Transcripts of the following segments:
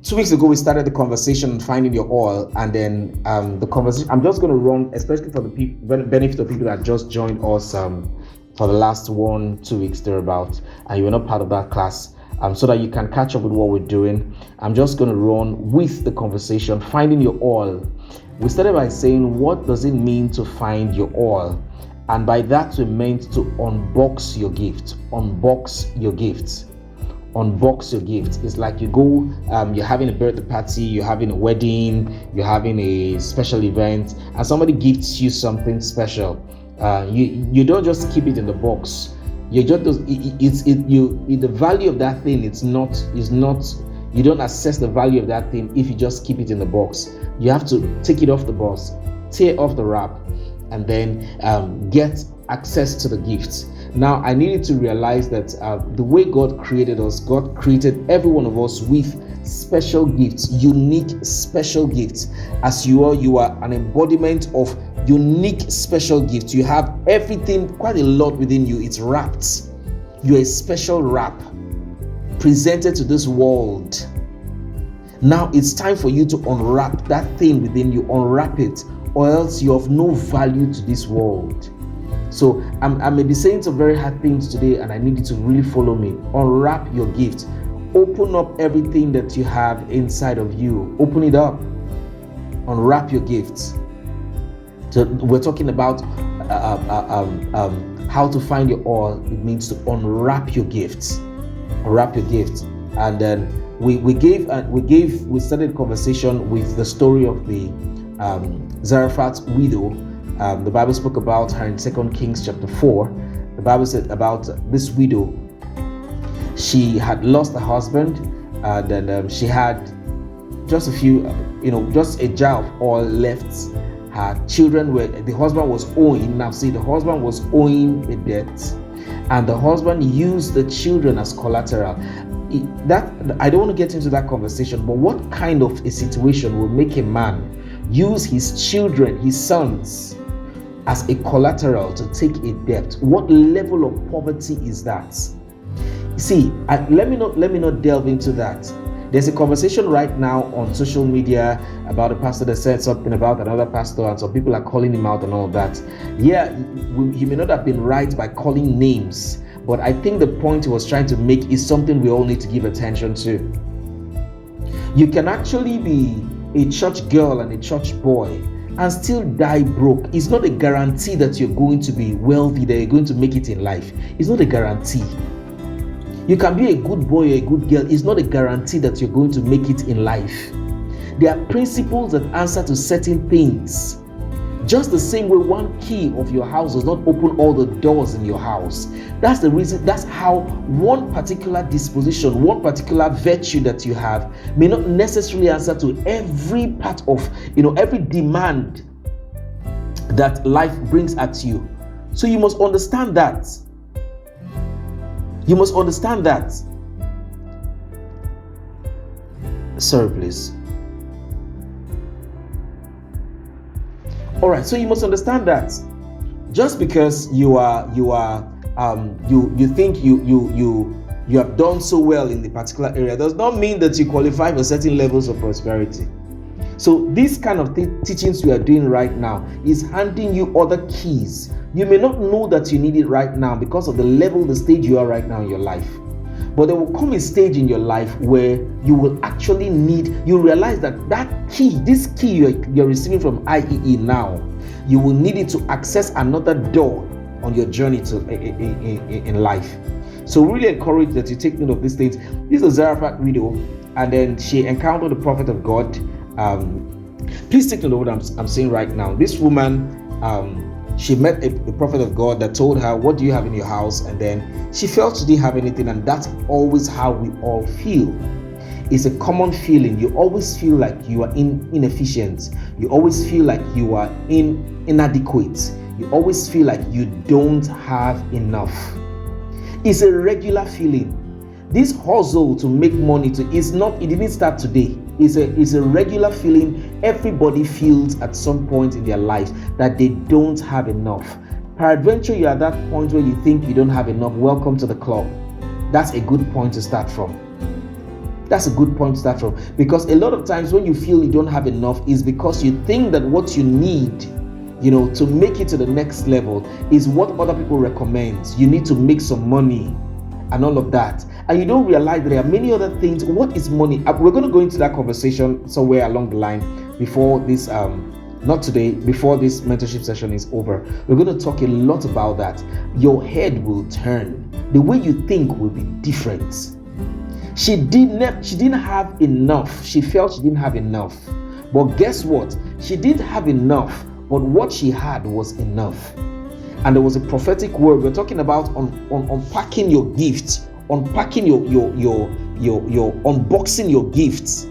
2 weeks ago we started the conversation on finding your oil, and then the conversation I'm just going to run, especially for the benefit of people that just joined us for the last 1-2 weeks thereabout, and you were not part of that class, so that you can catch up with what we're doing. I'm just going to run with the conversation, finding your oil. We started by saying, what does it mean to find your oil? And by that we meant to unbox your gift. Unbox your gift. Unbox your gift. It's like you go, you're having a birthday party, you're having a wedding, you're having a special event, and somebody gifts you something special. You don't just keep it in the box. You just the value of that thing is not you don't assess the value of that thing if you just keep it in the box. You have to take it off the box, tear off the wrap, and then get access to the gifts. Now, I needed to realize that the way God created us, God created every one of us with special gifts, unique special gifts. As you are an embodiment of unique special gifts. You have everything, quite a lot within you. It's wrapped. You're a special wrap presented to this world. Now it's time for you to unwrap that thing within you. Unwrap it, or else you have no value to this world. So I may be saying some very hard things today, and I need you to really follow me. Unwrap your gift. Open up everything that you have inside of you. Open it up. Unwrap your gifts. So we're talking about how to find your oil. It means to unwrap your gifts. Unwrap your gifts. And then we started a conversation with the story of the Zarephath's widow. The Bible spoke about her in 2 Kings chapter 4. The Bible said about this widow. She had lost her husband, and then she had just a few, just a jar of oil left. Her children the husband was owing. Now see, the husband was owing a debt, and the husband used the children as collateral. That I don't want to get into that conversation, but what kind of a situation will make a man use his children, his sons, as a collateral to take a debt? What level of poverty is that? See, let me not delve into that. There's a conversation right now on social media about a pastor that said something about another pastor, and some people are calling him out and all that. Yeah, he may not have been right by calling names, but I think the point he was trying to make is something we all need to give attention to. You can actually be a church girl and a church boy and still die broke. It's not a guarantee that you're going to be wealthy, that you're going to make it in life. It's not a guarantee. You can be a good boy or a good girl. It's not a guarantee that you're going to make it in life. There are principles that answer to certain things. Just the same way one key of your house does not open all the doors in your house. That's the reason. That's how one particular disposition, one particular virtue that you have may not necessarily answer to every part of, every demand that life brings at you. So you must understand that. You must understand that. Sorry, please. All right, so you must understand that just because you think you have done so well in the particular area does not mean that you qualify for certain levels of prosperity. So this kind of teachings we are doing right now is handing you other keys. You may not know that you need it right now because of the stage you are right now in your life. But there will come a stage in your life where you will actually you realize that this key you're receiving from IEE now, you will need it to access another door on your journey in life. So really encourage that you take note of these things. This is a Zarephath widow, and then she encountered the prophet of God. Please take note of what I'm saying right now. This woman, she met a prophet of God that told her, what do you have in your house? And then she felt she didn't have anything, and that's always how we all feel. It's a common feeling. You always feel like you are inefficient. You always feel like you are inadequate. You always feel like you don't have enough. It's a regular feeling. This hustle to make money it didn't start today. It's a regular feeling everybody feels at some point in their life, that they don't have enough. Peradventure, you're at that point where you think you don't have enough. Welcome to the club. That's a good point to start from. That's a good point to start from, because a lot of times when you feel you don't have enough is because you think that what you need, to make it to the next level is what other people recommend. You need to make some money and all of that, and you don't realize that there are many other things. What is money? We're going to go into that conversation somewhere along the line before this not today, before this mentorship session is over. We're going to talk a lot about that. Your head will turn. The way you think will be different. She didn't have enough. She felt she didn't have enough. But guess what? She didn't have enough, but what she had was enough. And there was a prophetic word. We're talking about on unpacking your gifts, unpacking your unboxing your gifts,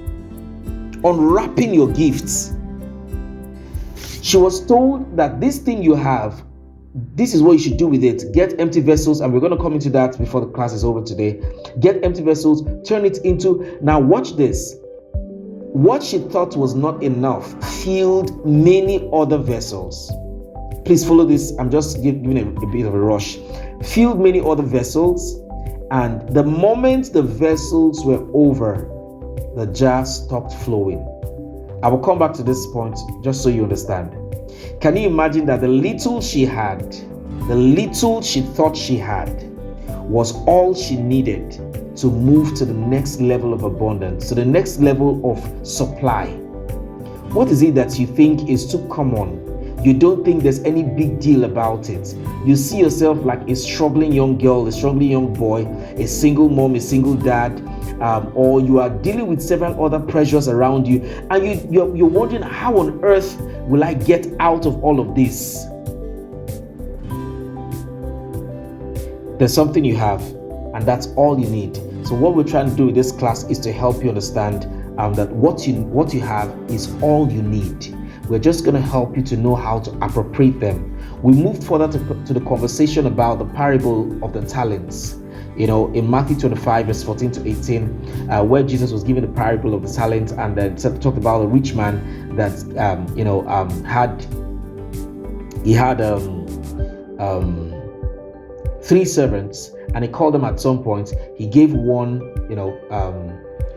unwrapping your gifts. She was told that this thing you have, this is what you should do with it. Get empty vessels, and we're going to come into that before the class is over today. Get empty vessels, turn it into, now watch this. What she thought was not enough filled many other vessels. Please follow this. I'm just giving a bit of a rush. Filled many other vessels, and the moment the vessels were over, the jar stopped flowing. I will come back to this point just so you understand. Can you imagine that the little she had, the little she thought she had, was all she needed to move to the next level of abundance, to the next level of supply? What is it that you think is too common? You don't think there's any big deal about it. You see yourself like a struggling young girl, a struggling young boy, a single mom, a single dad, or you are dealing with several other pressures around you, and you're wondering, how on earth will I get out of all of this? There's something you have, and that's all you need. So what we're trying to do with this class is to help you understand that what you have is all you need. We're just going to help you to know how to appropriate them. We moved further to the conversation about the parable of the talents. In Matthew 25, verse 14 to 18, where Jesus was giving the parable of the talents, and then talked about a rich man that had 3 servants, and he called them at some point. He gave one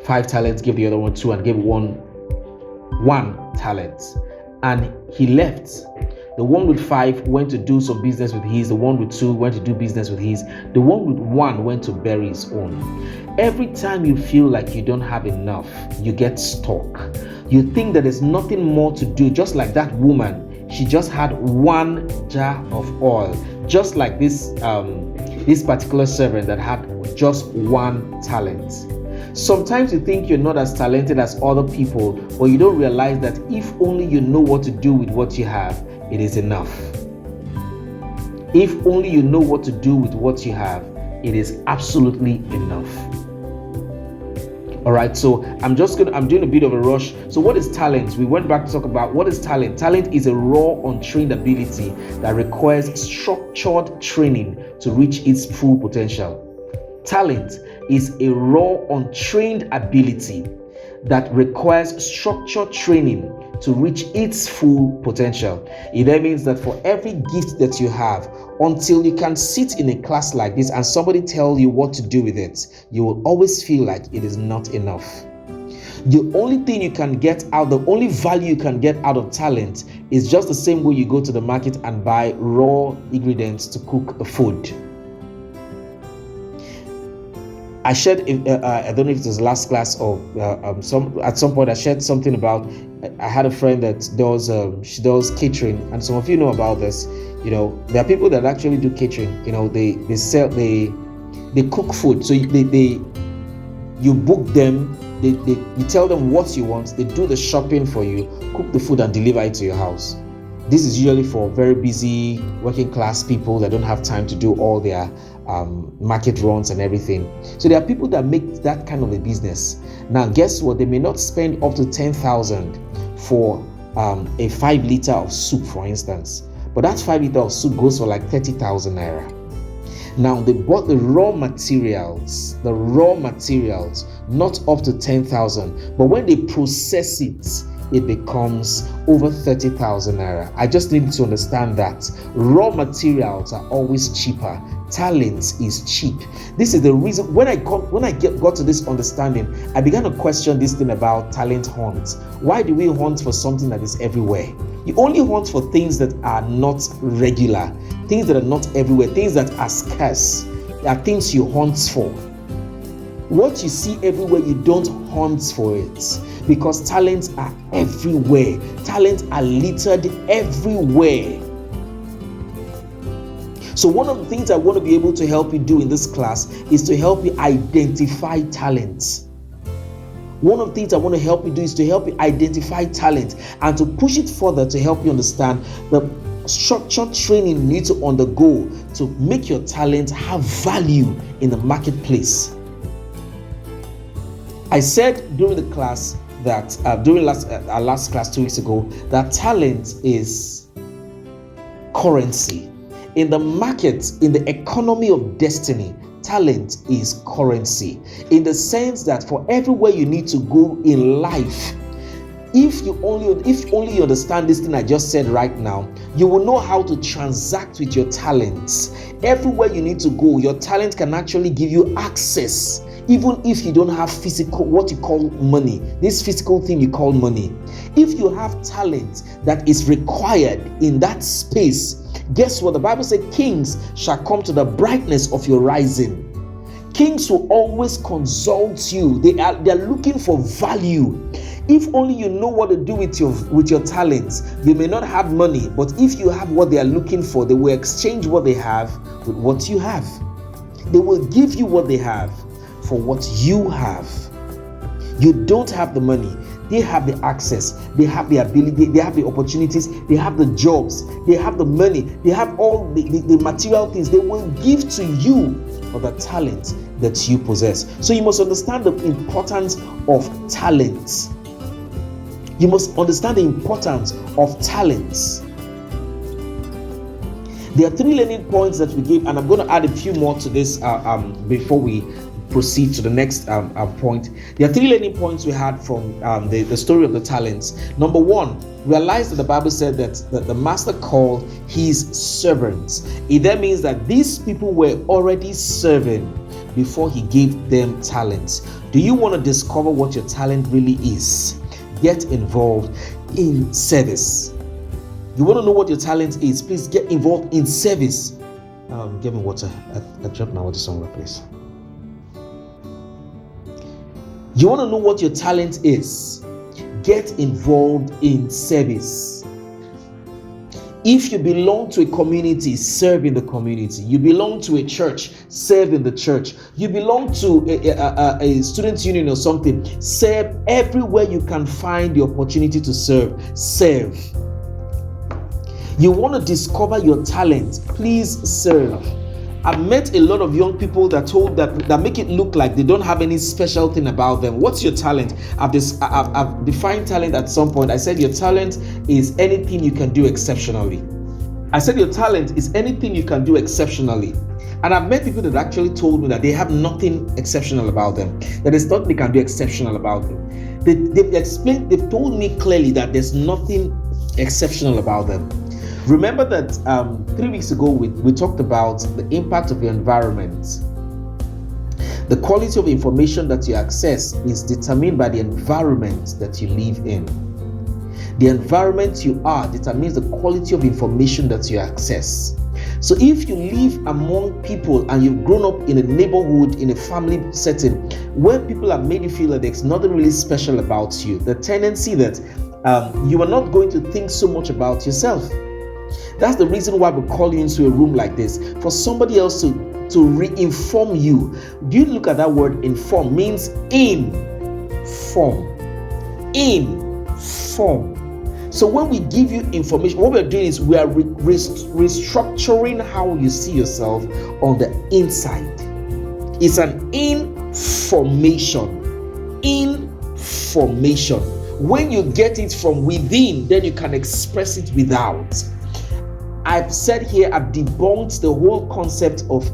5 talents, gave the other one 2, and gave one talent, and he left. The one with 5 went to do some business with his. The one with 2 went to do business with his. The one with 1 went to bury his own. Every time you feel like you don't have enough, you get stuck. You think that there's nothing more to do. Just like that woman, she just had 1 jar of oil. Just like this particular servant that had just 1 talent. Sometimes you think you're not as talented as other people, but you don't realize that if only you know what to do with what you have, it is enough. If only you know what to do with what you have, it is absolutely enough. All right, so I'm doing a bit of a rush. So what is talent? We went back to talk about what is talent. Talent is a raw, untrained ability that requires structured training to reach its full potential. Talent is a raw, untrained ability that requires structured training to reach its full potential. It then means that for every gift that you have, until you can sit in a class like this and somebody tell you what to do with it, you will always feel like it is not enough. The only thing you can get out, the only value you can get out of talent is just the same way you go to the market and buy raw ingredients to cook a food. I shared, I don't know if it was last class or at some point I shared something about, I had a friend that she does catering, and some of you know about this. There are people that actually do catering. They cook food. So you book them, you tell them what you want, they do the shopping for you, cook the food and deliver it to your house. This is usually for very busy working class people that don't have time to do all their market runs and everything. So there are people that make that kind of a business. Now guess what? They may not spend up to 10,000 for a 5 liter of soup, for instance, but that 5 liter of soup goes for like 30,000 naira. Now they bought the raw materials, not up to 10,000, but when they process it, it becomes over 30,000 naira. I just need to understand that raw materials are always cheaper. Talent is cheap. This is the reason when I got to this understanding, I began to question this thing about talent hunt. Why do we hunt for something that is everywhere? You only hunt for things that are not regular, things that are not everywhere, things that are scarce. There are things you hunt for. What you see everywhere, you don't hunt for it, because talents are everywhere. Talents are littered everywhere. So one of the things I want to be able to help you do in this class is to help you identify talents. One of the things I want to help you do is to help you identify talent and to push it further to help you understand the structured training you need to undergo to make your talent have value in the marketplace. I said during the class that our last class 2 weeks ago, that talent is currency. In the market, in the economy of destiny, talent is currency. In the sense that for everywhere you need to go in life, if only you understand this thing I just said right now, you will know how to transact with your talents. Everywhere you need to go, your talent can actually give you access, even if you don't have physical, what you call money, this physical thing you call money. If you have talent that is required in that space, guess what? The Bible says kings shall come to the brightness of your rising. Kings will always consult you. They are looking for value. If only you know what to do with your talents. You may not have money, but if you have what they are looking for, they will exchange what they have with what you have. They will give you what they have for what you have. You don't have the money. They have the access, they have the ability, they have the opportunities, they have the jobs, they have the money, they have all the material things. They will give to you for the talent that you possess. So you must understand the importance of talents. You must understand the importance of talents. There are 3 learning points that we gave, and I'm going to add a few more to this before we proceed to the next point. There are 3 learning points we had from the story of the talents. Number 1, realize that the Bible said that the master called his servants. It then means that these people were already serving before he gave them talents. Do you want to discover what your talent really is? Get involved in service. You want to know what your talent is? Please get involved in service. Give me water. I dropped my water somewhere, please. You want to know what your talent is? Get involved in service. If you belong to a community, serve in the community. You belong to a church, serve in the church. You belong to a student union or something, serve everywhere you can find the opportunity to serve. Serve. You want to discover your talent, please serve. I've met a lot of young people that make it look like they don't have any special thing about them. What's your talent? I've defined talent at some point. I said your talent is anything you can do exceptionally. I said your talent is anything you can do exceptionally. And I've met people that actually told me that they have nothing exceptional about them. That there's nothing they can do exceptional about them. They've told me clearly that there's nothing exceptional about them. Remember that 3 weeks ago we talked about the impact of your environment. The quality of information that you access is determined by the environment that you live in. The environment you are determines the quality of information that you access. So if you live among people and you've grown up in a neighborhood, in a family setting, where people have made you feel that there's nothing really special about you, the tendency that you are not going to think so much about yourself. That's the reason why we call you into a room like this, for somebody else to re-inform you. Do you look at that word inform? Means inform. Inform. So when we give you information, what we're doing is we are restructuring how you see yourself on the inside. It's an information. Information. When you get it from within, then you can express it without. I've said here, I've debunked the whole concept of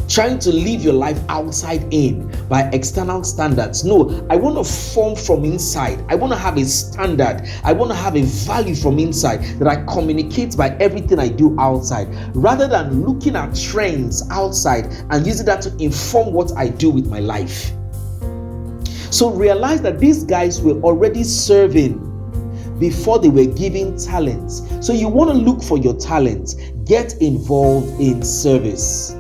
trying to live your life outside in by external standards. No, I want to form from inside. I want to have a standard. I want to have a value from inside that I communicate by everything I do outside, rather than looking at trends outside and using that to inform what I do with my life. So realize that these guys were already serving before they were given talents. So you want to look for your talents. Get involved in service.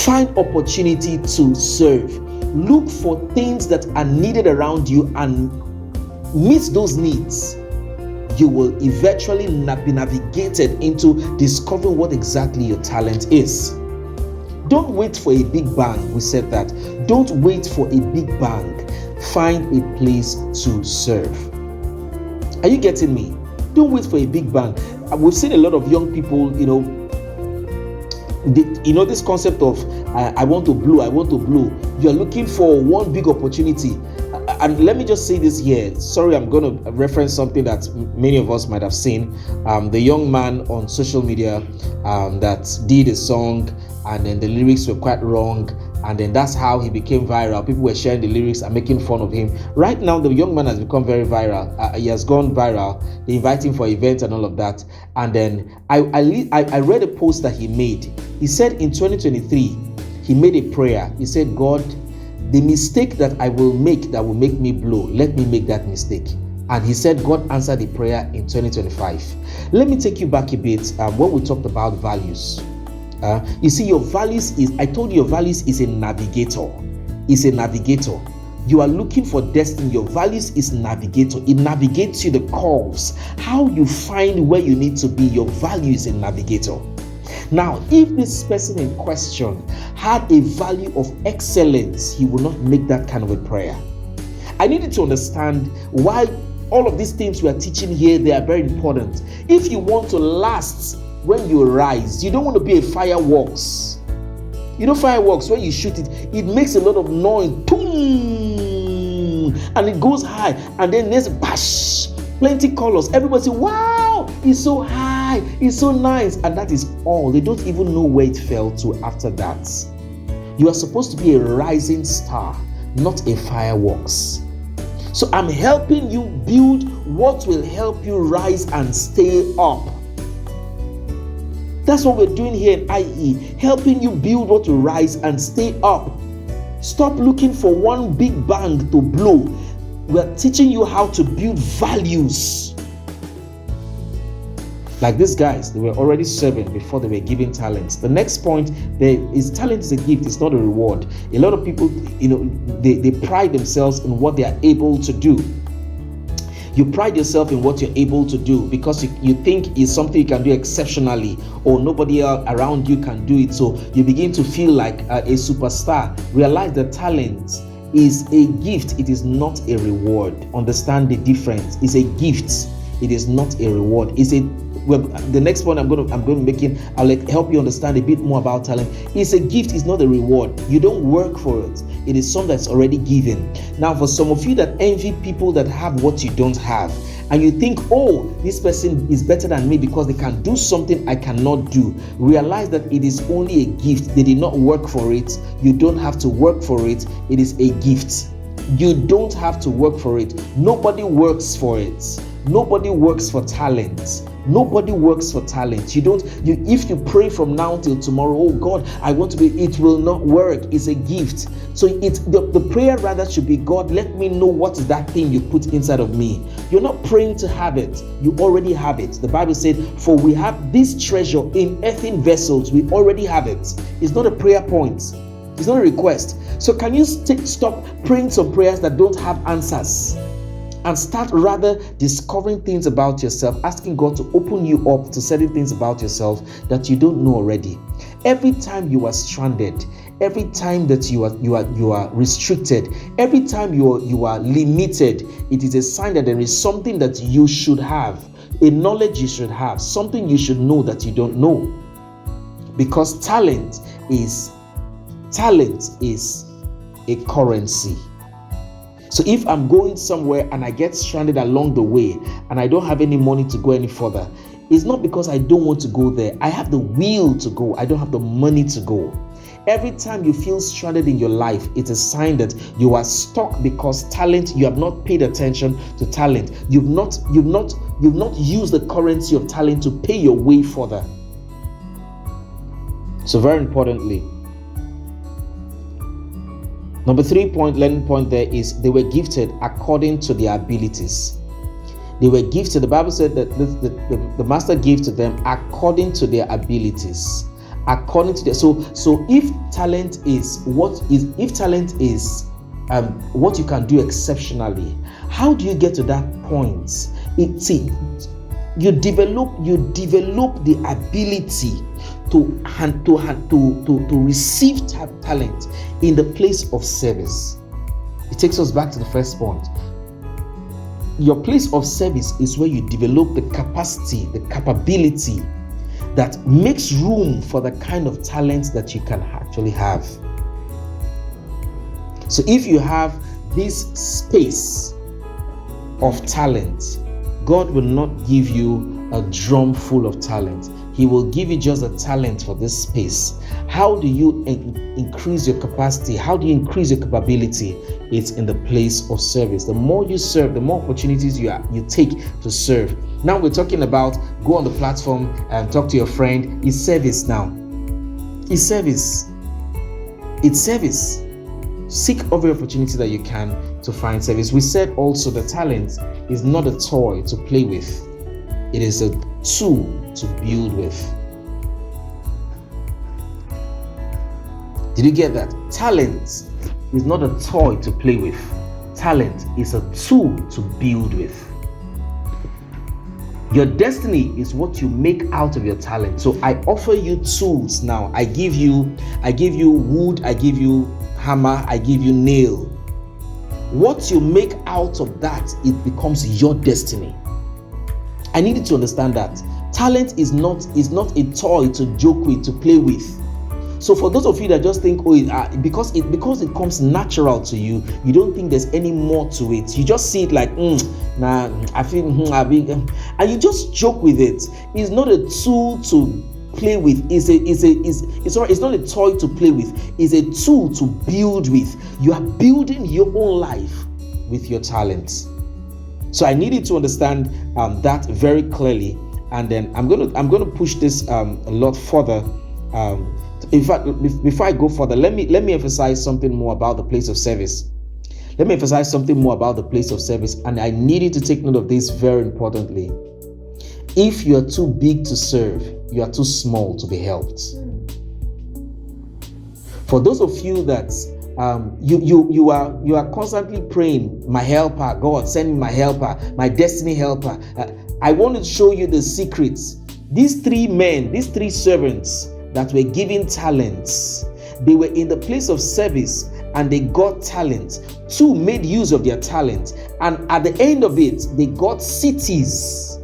Find opportunity to serve. Look for things that are needed around you and meet those needs. You will eventually be navigated into discovering what exactly your talent is. Don't wait for a big bang. We said that. Don't wait for a big bang. Find a place to serve. Are you getting me? Don't wait for a big bang. We've seen a lot of young people, this concept of I want to blow. You're looking for one big opportunity. And let me just say this here. Sorry, I'm going to reference something that many of us might have seen. The young man on social media that did a song, and then the lyrics were quite wrong, and then that's how he became viral. People were sharing the lyrics and making fun of him. Right now, the young man has become very viral. He has gone viral. They invite him for events and all of that. And then I read a post that he made. He said in 2023, he made a prayer. He said, God, the mistake that I will make that will make me blow, let me make that mistake. And he said God answered the prayer in 2025. Let me take you back a bit when we talked about values. You see, your values I told you your values is a navigator. It's a navigator. You are looking for destiny. Your values is navigator. It navigates you the curves. How you find where you need to be, your value is a navigator. Now, if this person in question had a value of excellence, he would not make that kind of a prayer. I needed to understand why all of these things we are teaching here, they are very important. If you want to last when you rise, you don't want to be a fireworks. Fireworks, when you shoot it, it makes a lot of noise. Boom! And it goes high. And then there's bash. Plenty colors. Everybody say, wow, it's so high. It's so nice. And that is all. They don't even know where it fell to after that. You are supposed to be a rising star, not a fireworks. So I'm helping you build what will help you rise and stay up. That's what we're doing here in IE, helping you build what will rise and stay up. Stop looking for one big bang to blow. We're teaching you how to build values. Like these guys, they were already serving before they were given talents. The next point, talent is a gift, it's not a reward. A lot of people, they pride themselves in what they are able to do. You pride yourself in what you're able to do because you think it's something you can do exceptionally, or nobody else around you can do it. So you begin to feel like a superstar. Realize that talent is a gift. It is not a reward. Understand the difference. It's a gift. It is not a reward. The next point I'm going to make it, I'll help you understand a bit more about talent. It's a gift. It's not a reward. You don't work for it. It is something that's already given. Now, for some of you that envy people that have what you don't have, and you think, oh, this person is better than me because they can do something I cannot do, realize that it is only a gift. They did not work for it. You don't have to work for it. It is a gift. You don't have to work for it. Nobody works for it. Nobody works for talent. Nobody works for talent. If you pray from now till tomorrow, oh God, I want to be, it will not work. It's a gift. So the prayer rather should be, God, let me know what is that thing you put inside of me. You're not praying to have it. You already have it. The Bible said, for we have this treasure in earthen vessels. We already have it. It's not a prayer point. It's not a request. So can you stop praying some prayers that don't have answers? And start rather discovering things about yourself, asking God to open you up to certain things about yourself that you don't know already. Every time you are stranded, every time that you are restricted, every time you are limited, it is a sign that there is something that you should have, a knowledge you should have, something you should know that you don't know. Because talent is a currency. So if I'm going somewhere and I get stranded along the way and I don't have any money to go any further, it's not because I don't want to go there. I have the will to go. I don't have the money to go. Every time you feel stranded in your life, it's a sign that you are stuck because talent, you have not paid attention to talent. You've not used the currency of talent to pay your way further. So very importantly, number 3 learning point there is they were gifted according to their abilities. They were gifted. The Bible said that the master gave to them according to their abilities. According to their so if talent is what you can do exceptionally, how do you get to that point? You develop the ability to receive talent in the place of service. It takes us back to the first point. Your place of service is where you develop the capacity, the capability that makes room for the kind of talent that you can actually have. So if you have this space of talent, God will not give you a drum full of talent. He will give you just a talent for this space. How do you increase your capacity? How do you increase your capability? It's in the place of service. The more you serve, the more opportunities you take to serve. Now we're talking about go on the platform and talk to your friend. It's service now. It's service. It's service. Seek every opportunity that you can to find service. We said also the talent is not a toy to play with. It is a tool to build with. Did you get that? Talent is not a toy to play with. Talent is a tool to build with. Your destiny is what you make out of your talent. So I offer you tools now. I give you wood, I give you hammer, I give you nail. What you make out of that, it becomes your destiny. I need you to understand that talent is not a toy to joke with, to play with. So for those of you that just think, because it comes natural to you, you don't think there's any more to it. You just see it like, I feel, and you just joke with it. It's not a tool to play with. It's not a toy to play with. It's a tool to build with. You are building your own life with your talents. So I need you to understand that very clearly, and then I'm gonna push this a lot further. In fact, before I go further, let me emphasize something more about the place of service. Let me emphasize something more about the place of service, and I need you to take note of this very importantly. If you are too big to serve, you are too small to be helped. For those of you that you are constantly praying, my helper, God, send me my helper, my destiny helper. I want to show you the secrets. These three servants that were given talents, they were in the place of service and they got talent. 2 made use of their talent, and at the end of it, they got cities,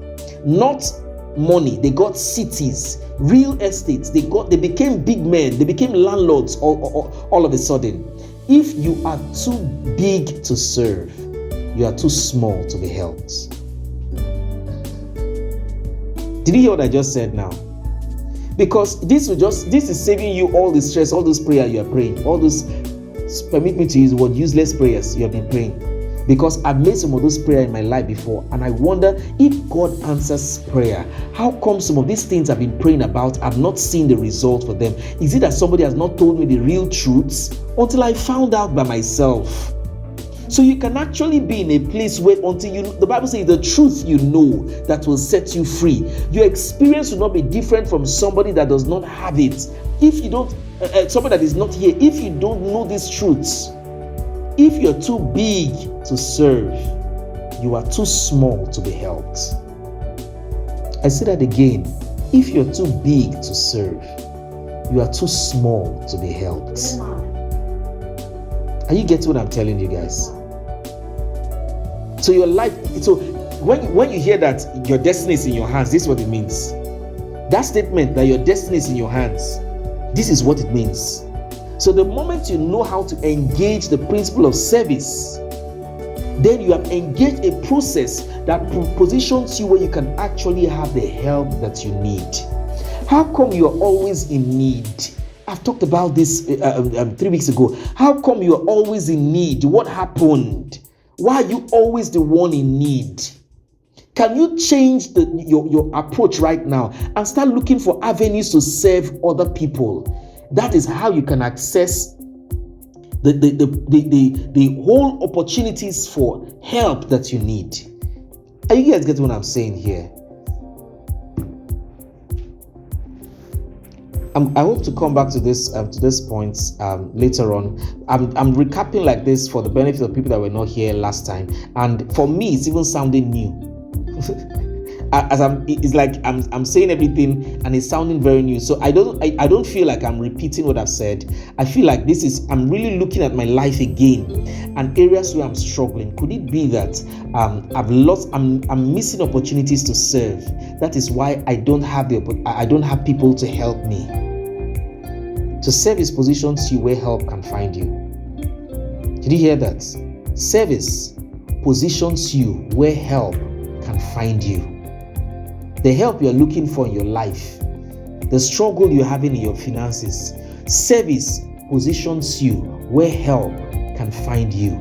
not money. They got cities, real estates. They became big men. They became landlords all of a sudden. If you are too big to serve, you are too small to be helped. Did you hear what I just said now? Because this is saving you all the stress, all those prayers you are praying, all those, permit me to use the word, useless prayers you have been praying. Because I've made some of those prayers in my life before, and I wonder if God answers prayer. How come some of these things I've been praying about, I've not seen the result for them? Is it that somebody has not told me the real truths until I found out by myself? So you can actually be in a place where the Bible says the truth you know that will set you free. Your experience will not be different from somebody that does not have it. If you don't, somebody that is not here, if you don't know these truths, if you're too big to serve, you are too small to be helped. I say that again. If you're too big to serve, you are too small to be helped. Are you getting what I'm telling you guys? So your life, so when you hear that your destiny is in your hands, this is what it means. That statement that your destiny is in your hands, this is what it means. So the moment you know how to engage the principle of service, then you have engaged a process that positions you where you can actually have the help that you need. How come you're always in need? I've talked about this 3 weeks ago. How come you're always in need? What happened? Why are you always the one in need? Can you change your approach right now and start looking for avenues to serve other people? That is how you can access the whole opportunities for help that you need. Are you guys getting what I'm saying here? I hope to come back to this point later on. I'm recapping like this for the benefit of people that were not here last time, and for me, it's even sounding new. It's like I'm saying everything and it's sounding very new. So I don't feel like I'm repeating what I've said. I feel like I'm really looking at my life again and areas where I'm struggling. Could it be that I'm missing opportunities to serve? That is why I don't have people to help me. To serve is positions you where help can find you. Did you hear that? Service positions you where help can find you. The help you're looking for in your life, the struggle you're having in your finances, service positions you where help can find you.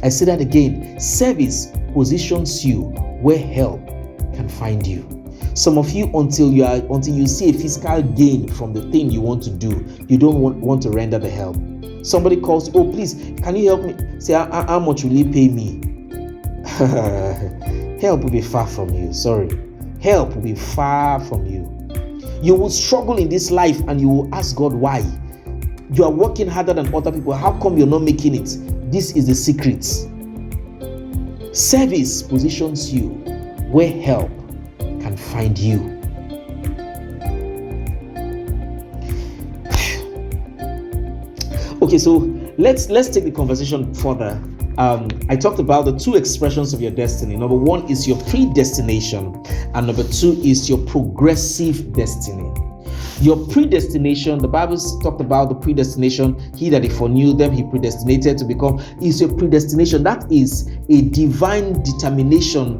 I say that again. Service positions you where help can find you. Some of you, until you see a physical gain from the thing you want to do, you don't want to render the help. Somebody calls, oh please, can you help me? Say, how much will you pay me? Help will be far from you. Sorry. Help will be far from you. You will struggle in this life and you will ask God why. You are working harder than other people. How come you're not making it? This is the secret. Service positions you where help can find you. Okay, so let's take the conversation further. I talked about the two expressions of your destiny. Number one is your predestination, and number two is your progressive destiny. Your predestination, the Bible talked about the predestination. He that he foreknew them, he predestinated to become, is your predestination. That is a divine determination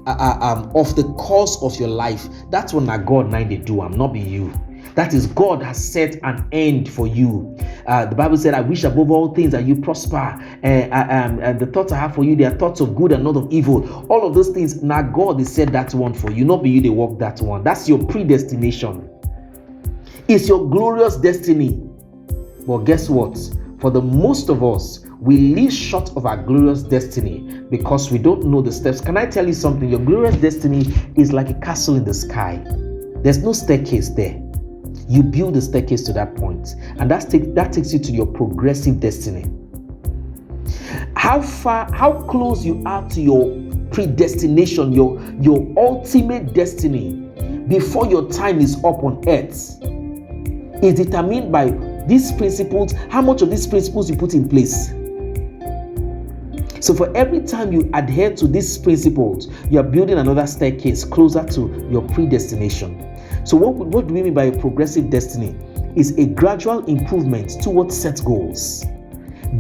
of the course of your life. That's what God now they do. I'm not be you. That is, God has set an end for you. The Bible said, I wish above all things that you prosper. And the thoughts I have for you, they are thoughts of good and not of evil. All of those things, now God has said that one for you. Not be you, they walk that one. That's your predestination. It's your glorious destiny. But guess what? For the most of us, we live short of our glorious destiny because we don't know the steps. Can I tell you something? Your glorious destiny is like a castle in the sky. There's no staircase there. You build the staircase to that point, and that takes you to your progressive destiny. How close you are to your predestination, your ultimate destiny before your time is up on earth is determined by these principles, how much of these principles you put in place. So for every time you adhere to these principles, you are building another staircase closer to your predestination. So what do we mean by a progressive destiny? Is a gradual improvement towards set goals.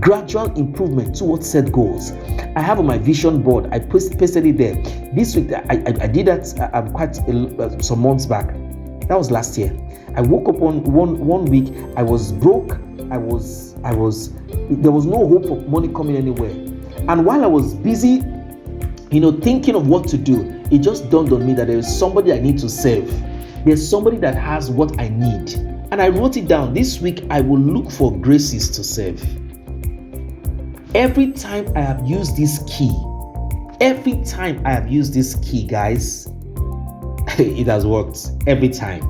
Gradual improvement towards set goals. I have on my vision board, I pasted it there. This week, I did that quite some months back. That was last year. I woke up on one week, I was broke. There was no hope of money coming anywhere. And while I was busy, thinking of what to do, it just dawned on me that there is somebody I need to serve. There's somebody that has what I need. And I wrote it down. This week, I will look for graces to serve. Every time I have used this key, guys, it has worked. Every time.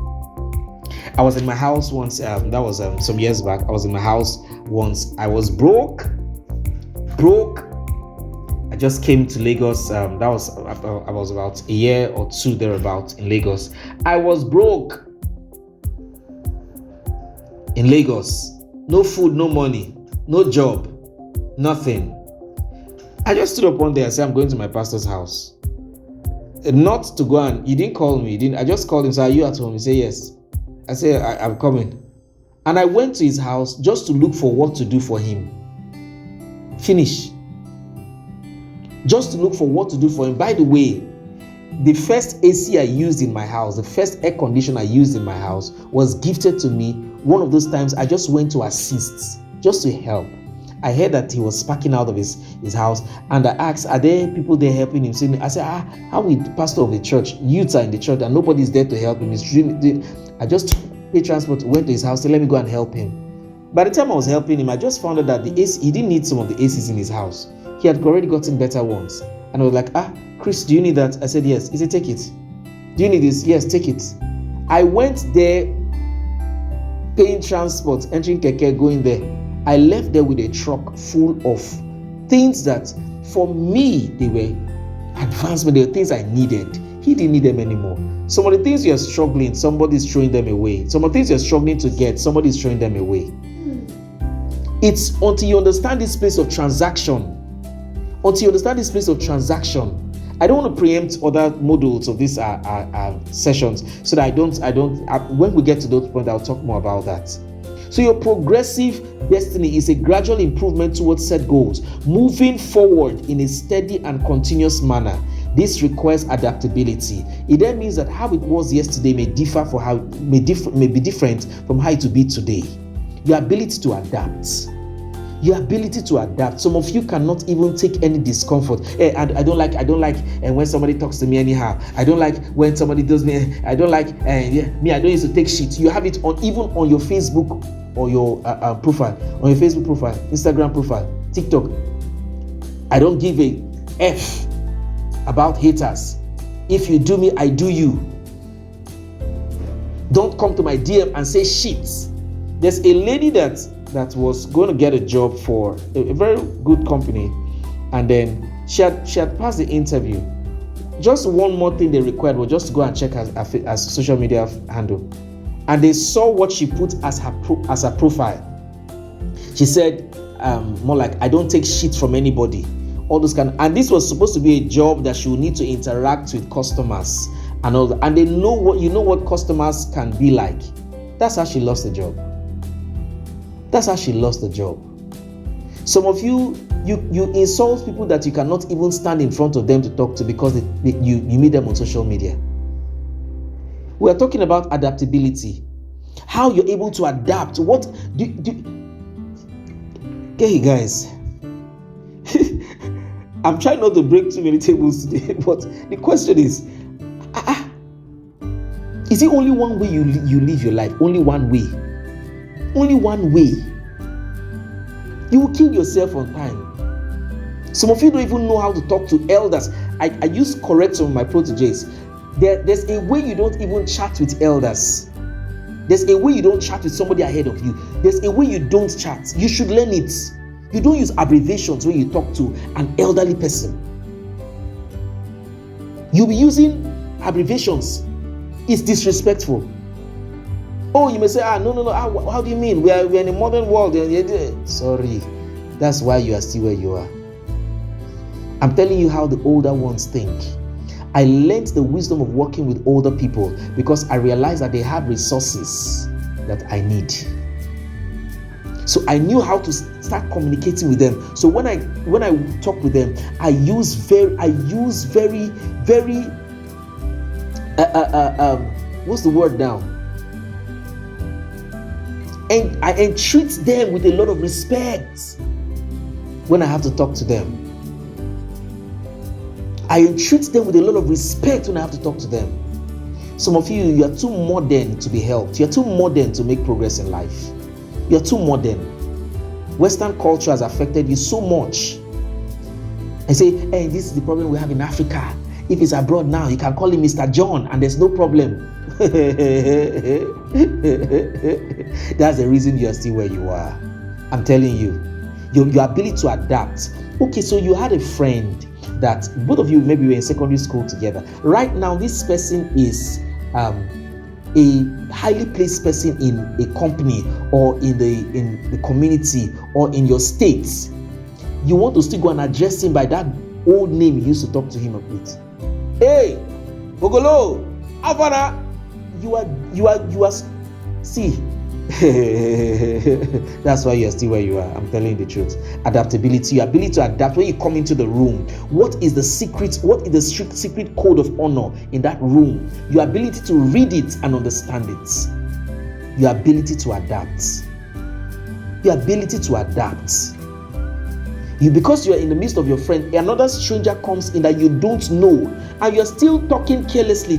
I was in my house once, that was some years back. I was in my house once. I was broke. I just came to Lagos. I was about a year or two thereabout in Lagos. I was broke in Lagos. No food, no money, no job, nothing. I just stood up one day and said, I'm going to my pastor's house. Not to go and, he didn't call me. I just called him, said, are you at home? He said, yes. I said, I'm coming. And I went to his house just to look for what to do for him. Finish. Just to look for what to do for him. By the way, the first AC I used in my house, the first air conditioner I used in my house was gifted to me. One of those times I just went to assist, just to help. I heard that he was packing out of his house, and I asked, are there people there helping him? I said, how we pastor of the church, youths are in the church and nobody's there to help him. I just paid transport, went to his house, said, let me go and help him. By the time I was helping him, I just found out that the AC, he didn't need some of the ACs in his house. He had already gotten better ones. And I was like, Chris, do you need that? I said, yes. He said, take it. Do you need this? Yes, take it. I went there, paying transport, entering keke, going there. I left there with a truck full of things that for me, they were advancement, they were things I needed. He didn't need them anymore. Some of the things you're struggling, somebody's throwing them away. Some of the things you're struggling to get, somebody's throwing them away. It's until you understand this place of transaction. Until you understand this place of transaction. I don't want to preempt other modules of these sessions, so that when we get to those points, I'll talk more about that. So your progressive destiny is a gradual improvement towards set goals, moving forward in a steady and continuous manner. This requires adaptability. It then means that how it was yesterday may be different from how it will be today. Your ability to adapt. Your ability to adapt. Some of you cannot even take any discomfort. I don't like when somebody talks to me anyhow. I don't like when somebody does me. I don't like I don't used to take shit. You have it on even on your Facebook or your profile, on your Facebook profile, Instagram profile, TikTok. I don't give a F about haters. If you do me, I do you. Don't come to my DM and say shit. There's a lady that was going to get a job for a very good company, and then she had passed the interview. Just one more thing they required was just to go and check her social media handle, and they saw what she put as her profile. She said more like, I don't take shit from anybody, all those and this was supposed to be a job that she would need to interact with customers and all that, and they know what customers can be like. That's how she lost the job. That's how she lost the job. Some of you insult people that you cannot even stand in front of them to talk to because you meet them on social media. We are talking about adaptability. How you're able to adapt. Okay, guys. I'm trying not to break too many tables today, but the question is it only one way you live your life? Only one way. Only one way. You will kill yourself on time. Some of you don't even know how to talk to elders. I used to correct some of my proteges. There's a way you don't even chat with elders. There's a way you don't chat with somebody ahead of you. There's a way you don't chat. You should learn it. You don't use abbreviations when you talk to an elderly person. You'll be using abbreviations. It's disrespectful. Oh, you may say, no. How do you mean? We are in a modern world. Sorry, that's why you are still where you are. I'm telling you how the older ones think. I learned the wisdom of working with older people because I realized that they have resources that I need. So I knew how to start communicating with them. So when I talk with them, I use very what's the word now? And I entreat them with a lot of respect when I have to talk to them. I entreat them with a lot of respect when I have to talk to them. Some of you are too modern to be helped. You're too modern to make progress in life. You're too modern. Western culture has affected you so much. I say, hey, this is the problem we have in Africa. If it's abroad now, you can call him Mr. John and there's no problem. That's the reason you are still where you are. I'm telling you. Your ability to adapt. Okay, so you had a friend that both of you maybe were in secondary school together. Right now, this person is a highly placed person in a company or in the community or in your state. You want to still go and address him by that old name you used to talk to him with. Hey, Ogolo, Avana, you are. See, That's why you're still where you are. I'm telling you the truth. Adaptability, your ability to adapt when you come into the room. What is the secret? What is the secret code of honor in that room? Your ability to read it and understand it. Your ability to adapt. Your ability to adapt. Because you're in the midst of your friend, another stranger comes in that you don't know, and you're still talking carelessly,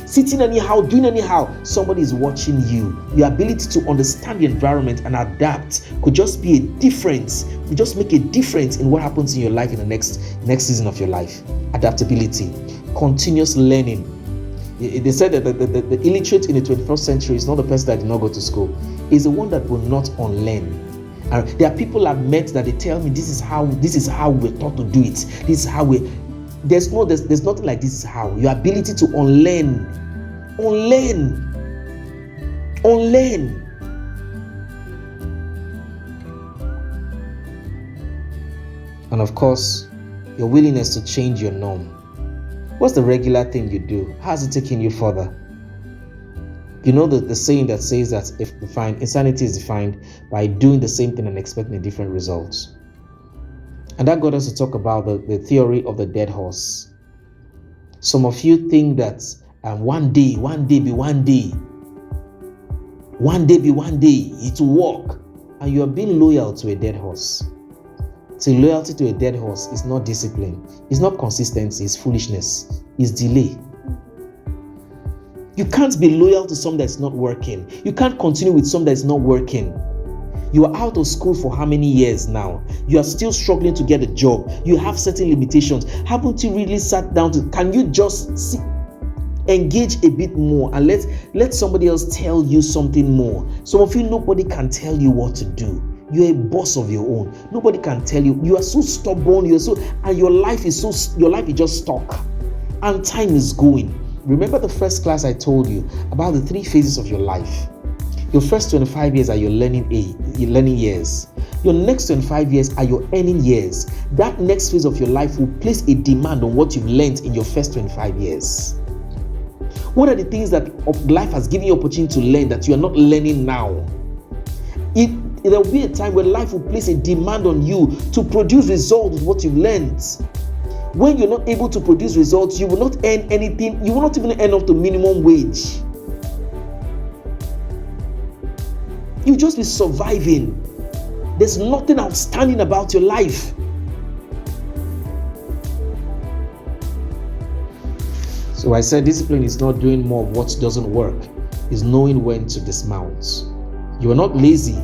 sitting anyhow, doing anyhow. Somebody is watching you. Your ability to understand the environment and adapt could just be a difference. Could just make a difference in what happens in your life in the next season of your life. Adaptability, continuous learning. They said that the illiterate in the 21st century is not the person that did not go to school. It's the one that will not unlearn. There are people I've met that they tell me this is how we're taught to do it. This is how there's nothing like this is how. Your ability to unlearn. And of course, your willingness to change your norm. What's the regular thing you do? How's it taking you further? You know the saying that says that insanity is defined by doing the same thing and expecting a different result. And that got us to talk about the theory of the dead horse. Some of you think that one day be one day, it will work, and you are being loyal to a dead horse. So loyalty to a dead horse is not discipline, it's not consistency, it's foolishness, it's delay. You can't be loyal to something that's not working. You can't continue with something that's not working. You are out of school for how many years now? You are still struggling to get a job. You have certain limitations. Haven't you really sat down can you just engage a bit more and let somebody else tell you something more? Some of you, nobody can tell you what to do. You're a boss of your own. Nobody can tell you. You are so stubborn. And your life is just stuck. And time is going. Remember the first class I told you about the 3 phases of your life. Your first 25 years are your learning years. Your next 25 years are your earning years. That next phase of your life will place a demand on what you've learned in your first 25 years. What are the things that life has given you opportunity to learn that you are not learning now? There will be a time where life will place a demand on you to produce results with what you've learned. When you're not able to produce results, you will not earn anything. You will not even earn up to minimum wage. You'll just be surviving. There's nothing outstanding about your life. So I said discipline is not doing more of what doesn't work. It's knowing when to dismount. You are not lazy.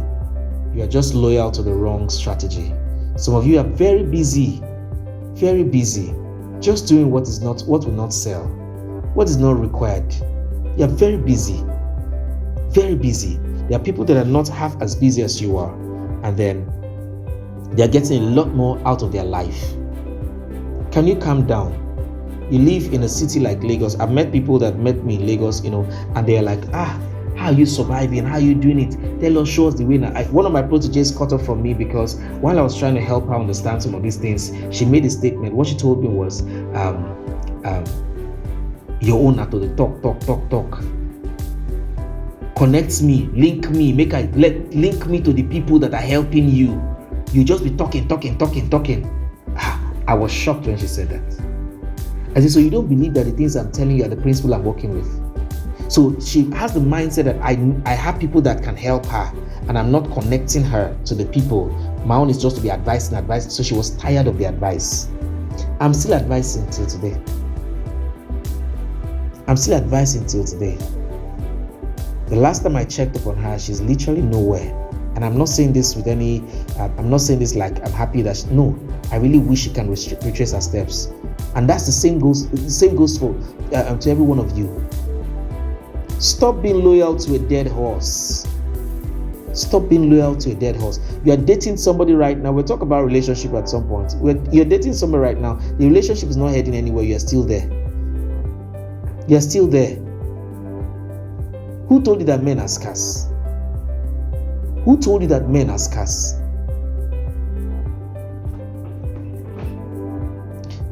You are just loyal to the wrong strategy. Some of you are very busy, just doing what will not sell, what is not required. You are very busy. There are people that are not half as busy as you are, and then they are getting a lot more out of their life. Can you calm down? You live in a city like Lagos. I've met people that met me in Lagos, and they are like, how are you surviving? How are you doing it? Tell us, show us the way. One of my proteges cut off from me because while I was trying to help her understand some of these things, she made a statement. What she told me was, your owner to the talk. Connect me, link me, link me to the people that are helping you. You just be talking. I was shocked when she said that. I said, so you don't believe that the things I'm telling you are the principle I'm working with? So she has the mindset that I have people that can help her, and I'm not connecting her to the people. My own is just to be advising. So she was tired of the advice. I'm still advising till today. The last time I checked up on her, she's literally nowhere. And I'm not saying this like I'm happy that no, I really wish she can retrace her steps. And that's the same goes for to every one of you. Stop being loyal to a dead horse. You are dating somebody right now. We'll talk about relationship at some point. You're dating somebody right now. The relationship is not heading anywhere. You're still there. Who told you that men are scarce?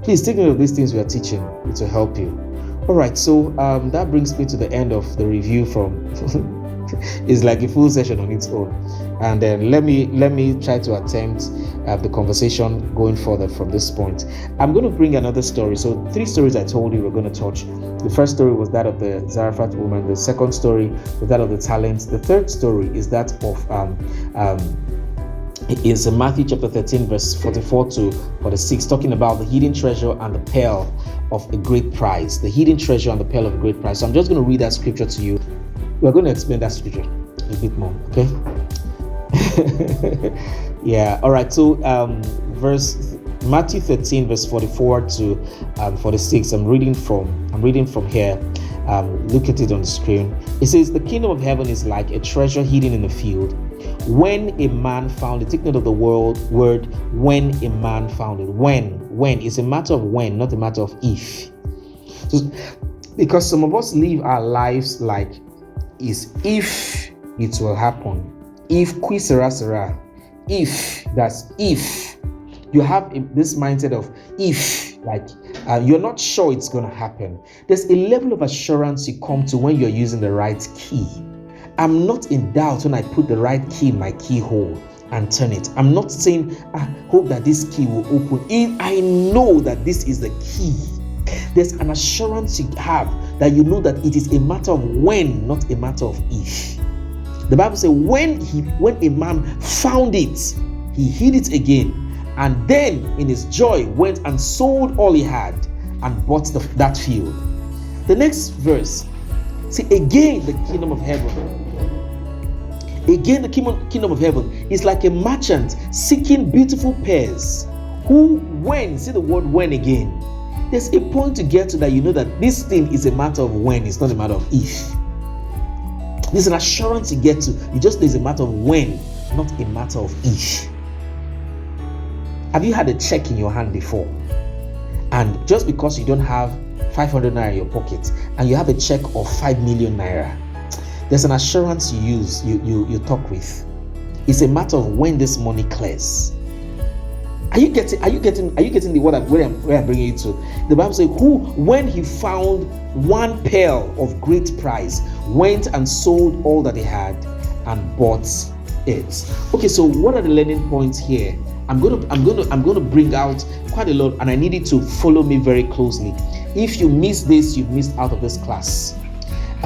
Please take note of these things we are teaching. It will help you. All right, so that brings me to the end of the review from is like a full session on its own. And then let me try to attempt the conversation going further from this point. I'm going to bring another story. So 3 stories I told you we're going to touch. The first story was that of the Zarephath woman. The second story was that of the talents. The third story is that of is in Matthew chapter 13 verse 44 to 46, talking about the hidden treasure and the pearl of a great price. The hidden treasure and the pearl of a great price. So I'm just going to read that scripture to you. We're going to explain that scripture a bit more, okay? Yeah, all right. So verse Matthew 13 verse 44 to 46. I'm reading from here. Look at it on the screen. It says, the kingdom of heaven is like a treasure hidden in a field. When a man found it, take note of the word when a man found it. When is a matter of when, not a matter of if. So, because some of us live our lives like is if it will happen. If qui sera sera. If, that's if. You have this mindset of if, like you're not sure it's going to happen. There's a level of assurance you come to when you're using the right key. I'm not in doubt when I put the right key in my keyhole and turn it. I'm not saying, I hope that this key will open. I know that this is the key. There's an assurance you have that you know that it is a matter of when, not a matter of if. The Bible says when a man found it, he hid it again, and then in his joy went and sold all he had and bought that field. The next verse, see, again the kingdom of heaven. Again, the kingdom of heaven is like a merchant seeking beautiful pearls, who, when, see the word when again, there's a point to get to that you know that this thing is a matter of when, it's not a matter of if. There's an assurance you get to, there's a matter of when, not a matter of if. Have you had a check in your hand before? And just because you don't have 500 naira in your pocket and you have a check of 5 million naira, there's an assurance you talk with. It's a matter of when this money clears. Are you getting the word where I'm bringing you to? The Bible says, who, when he found one pearl of great price, went and sold all that he had and bought it. Okay, so what are the learning points here? I'm going to bring out quite a lot, and I need you to follow me very closely. If you miss this, you've missed out of this class.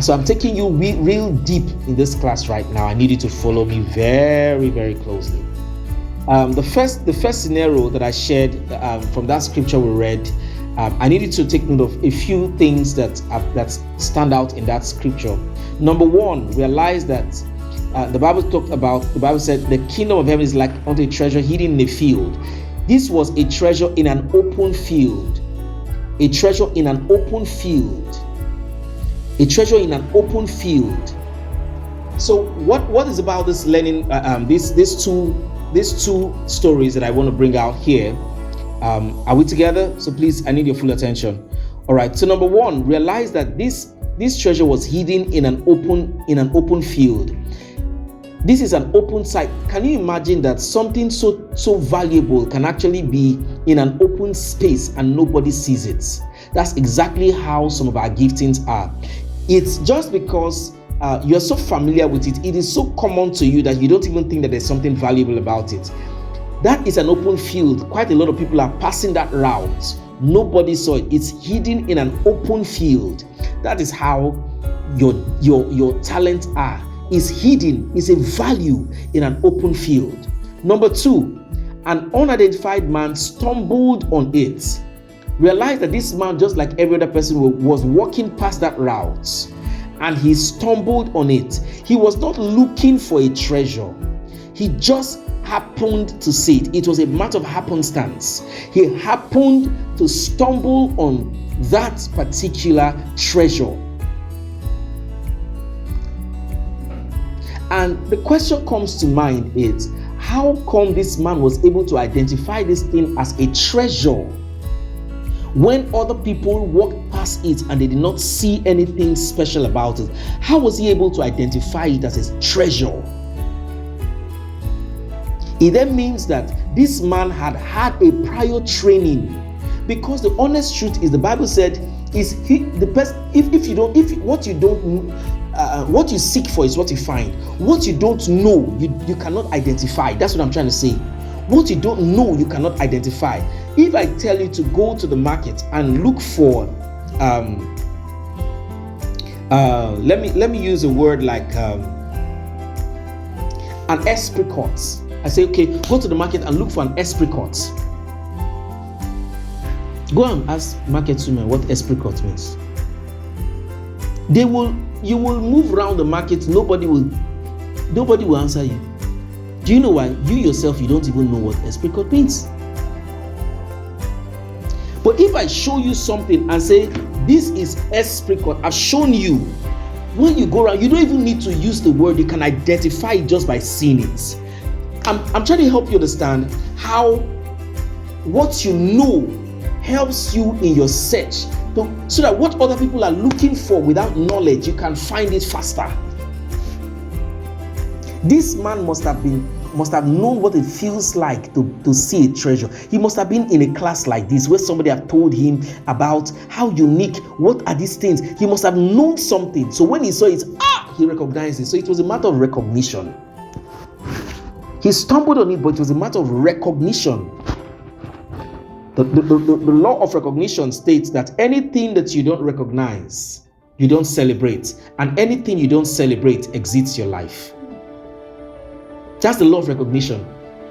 So I'm taking you real deep in this class right now. I need you to follow me very, very closely. The first scenario that I shared from that scripture we read, I needed to take note of a few things that stand out in that scripture. Number one, realize that the Bible said the kingdom of heaven is like unto a treasure hidden in a field. This was a treasure in an open field. A treasure in an open field. A treasure in an open field. So what is about this learning? These two stories that I want to bring out here. Are we together? So please, I need your full attention. All right. So number one, realize that this treasure was hidden in an open field. This is an open site. Can you imagine that something so valuable can actually be in an open space and nobody sees it? That's exactly how some of our giftings are. It's just because you're so familiar with it, it is so common to you that you don't even think that there's something valuable about it. That is an open field. Quite a lot of people are passing that route. Nobody saw it. It's hidden in an open field. That is how your talents are. Is hidden, is a value in an open field. Number two, an unidentified man stumbled on it. Realize that this man, just like every other person, was walking past that route, and he stumbled on it. He was not looking for a treasure. He just happened to see it. It was a matter of happenstance. He happened to stumble on that particular treasure. And the question comes to mind is, how come this man was able to identify this thing as a treasure when other people walked past it and they did not see anything special about it? How was he able to identify it as a treasure? It then means that this man had a prior training Because the honest truth is, the Bible said, is the best. If what you seek for is what you find. What you don't know, you cannot identify. That's what I'm trying to say. What you don't know, you cannot identify. If I tell you to go to the market and look for let me use a word like an apricot. I say, okay, go to the market and look for an apricot. Go and ask market women what apricot means. You will move around the market, nobody will answer you. Do you know why? You yourself, you don't even know what apricot means. But if I show you something and say, this is apricot, I've shown you. When you go around, you don't even need to use the word, you can identify it just by seeing it. I'm trying to help you understand how what you know helps you in your search, so that what other people are looking for without knowledge, you can find it faster. This man must have known what it feels like to see a treasure. He must have been in a class like this where somebody have told him about how unique, what are these things. He must have known something. So when he saw it, he recognized it. So it was a matter of recognition. He stumbled on it, but it was a matter of recognition. The law of recognition states that anything that you don't recognize, you don't celebrate. And anything you don't celebrate exits your life. That's the law of recognition.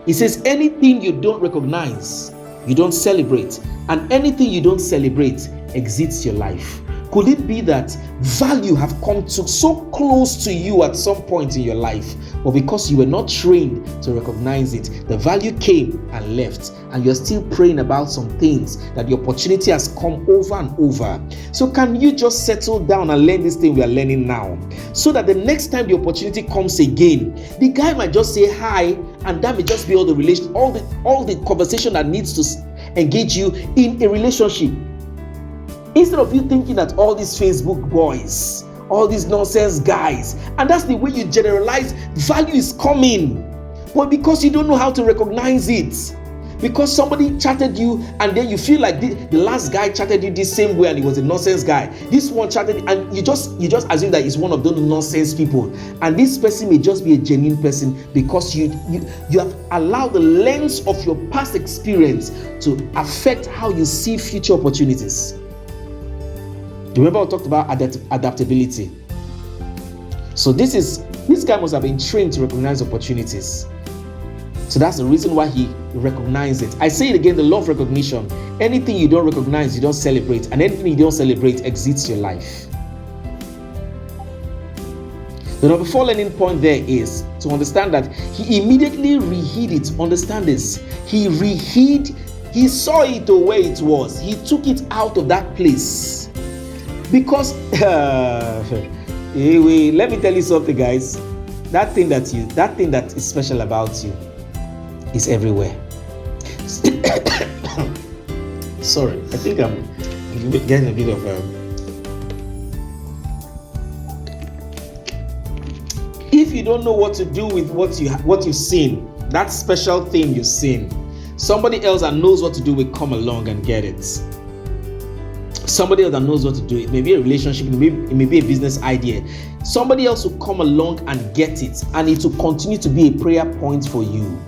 It says anything you don't recognize, you don't celebrate. And anything you don't celebrate exits your life. Could it be that value have come to so close to you at some point in your life, but because you were not trained to recognize it, the value came and left, and you're still praying about some things that the opportunity has come over and over. So can you just settle down and learn this thing we are learning now, so that the next time the opportunity comes again, the guy might just say hi, and that may just be all the conversation that needs to engage you in a relationship. Instead of you thinking that all these Facebook boys, all these nonsense guys, and that's the way you generalize, value is coming. But because you don't know how to recognize it, because somebody chatted you and then you feel like the last guy chatted you the same way and he was a nonsense guy. This one chatted and you just assume that he's one of those nonsense people. And this person may just be a genuine person because you have allowed the lens of your past experience to affect how you see future opportunities. Remember I talked about adaptability. So this guy must have been trained to recognize opportunities. So that's the reason why he recognized it. I say it again, the law of recognition. Anything you don't recognize, you don't celebrate. And anything you don't celebrate exits your life. The number 4 learning point there is to understand that he immediately rehid it. Understand this. He saw it the way it was. He took it out of that place. Because let me tell you something, guys. That thing that is special about you is everywhere. Sorry, I think I'm getting a bit of If you don't know what to do with what you've seen, that special thing you've seen, somebody else that knows what to do will come along and get it. Somebody else that knows what to do. It may be a relationship, it may be a business idea. Somebody else will come along and get it, and it will continue to be a prayer point for you.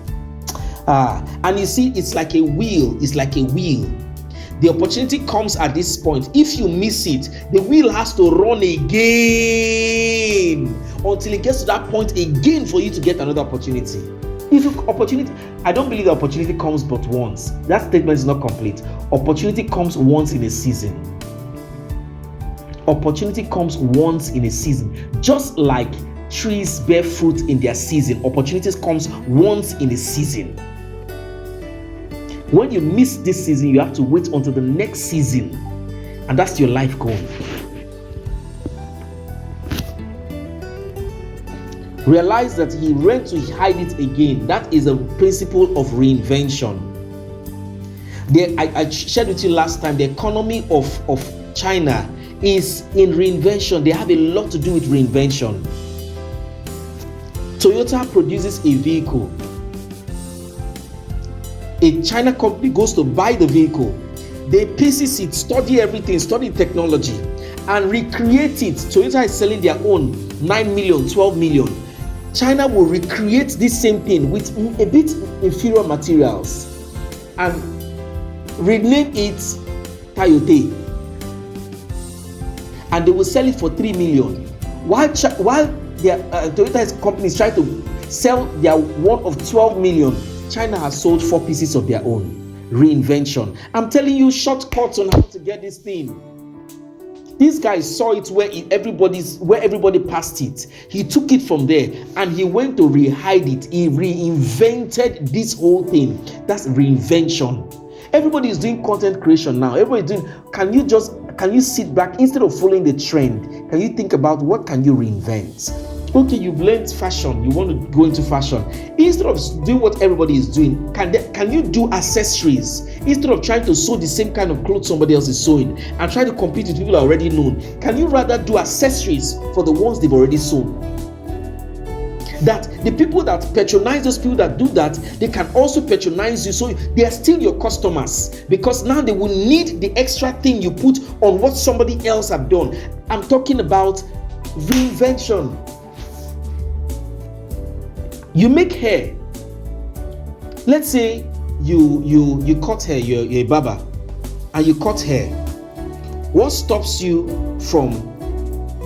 And you see, it's like a wheel. It's like a wheel. The opportunity comes at this point. If you miss it, the wheel has to run again until it gets to that point again for you to get another opportunity. I don't believe the opportunity comes but once. That statement is not complete. Opportunity comes once in a season. Opportunity comes once in a season. Just like trees bear fruit in their season, opportunities comes once in a season. When you miss this season, you have to wait until the next season, and that's your life going. Realize that he ran to hide it again. That is a principle of reinvention. I shared with you last time, the economy of China is in reinvention. They have a lot to do with reinvention. Toyota produces a vehicle. A China company goes to buy the vehicle. They pieces it, study everything, study technology, and recreate it. Toyota is selling their own 9 million, 12 million. China will recreate this same thing with a bit inferior materials and rename it Toyota, and they will sell it for 3 million. While their Toyota's company is trying to sell their one of 12 million, China has sold 4 pieces of their own. Reinvention. I'm telling you shortcuts on how to get this thing. This guy saw it where everybody passed it. He took it from there and he went to rehide it. He reinvented this whole thing. That's reinvention. Everybody is doing content creation now. Everybody is doing. Can you sit back instead of following the trend? Can you think about what can you reinvent? Okay, you've learned fashion. You want to go into fashion. Instead of doing what everybody is doing, can you do accessories? Instead of trying to sew the same kind of clothes somebody else is sewing and try to compete with people already known, can you rather do accessories for the ones they've already sewn? That the people that patronize those people that do that, they can also patronize you, so they are still your customers, because now they will need the extra thing you put on what somebody else have done. I'm talking about reinvention. You make hair. Let's say you cut hair, you're a barber, and you cut hair. What stops you from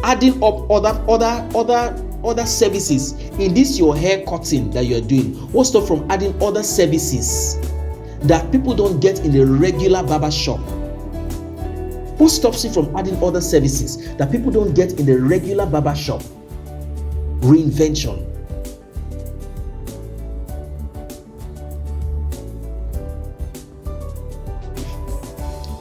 adding up other services in this your hair cutting that you're doing? What stops from adding other services that people don't get in the regular barber shop? What stops you from adding other services that people don't get in the regular barber shop? Reinvention.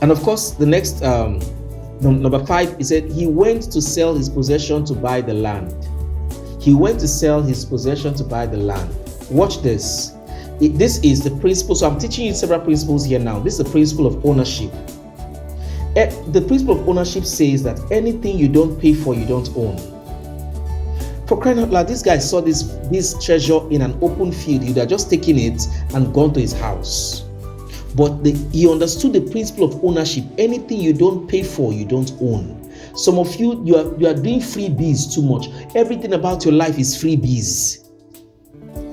And of course, the next number 5, he said he went to sell his possession to buy the land. He went to sell his possession to buy the land. Watch this. This is the principle. So I'm teaching you several principles here now. This is the principle of ownership. The principle of ownership says that anything you don't pay for, you don't own. For crying out loud, this guy saw this treasure in an open field. He would have just taken it and gone to his house. But he understood the principle of ownership. Anything you don't pay for, you don't own. Some of you are doing freebies too much. Everything about your life is freebies.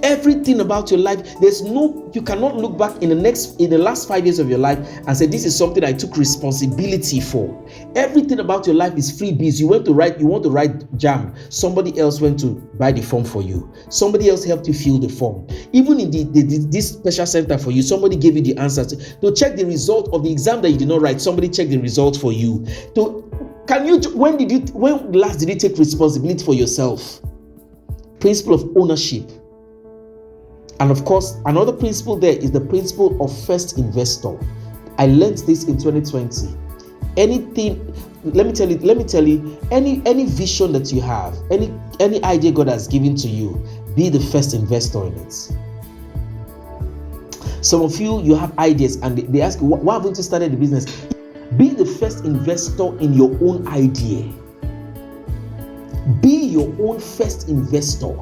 Everything about your life, you cannot look back in the last 5 years of your life and say, this is something I took responsibility for. Everything about your life is freebies. You want to write JAMB. Somebody else went to buy the form for you. Somebody else helped you fill the form. Even in this special center for you, somebody gave you the answers. To check the result of the exam that you did not write, somebody checked the result for you. When last did you take responsibility for yourself? Principle of ownership. And of course, another principle there is the principle of first investor. I learned this in 2020. Let me tell you, any vision that you have, any idea God has given to you, be the first investor in it. Some of you have ideas and they ask you, why haven't you started the business? Be the first investor in your own idea. Be your own first investor.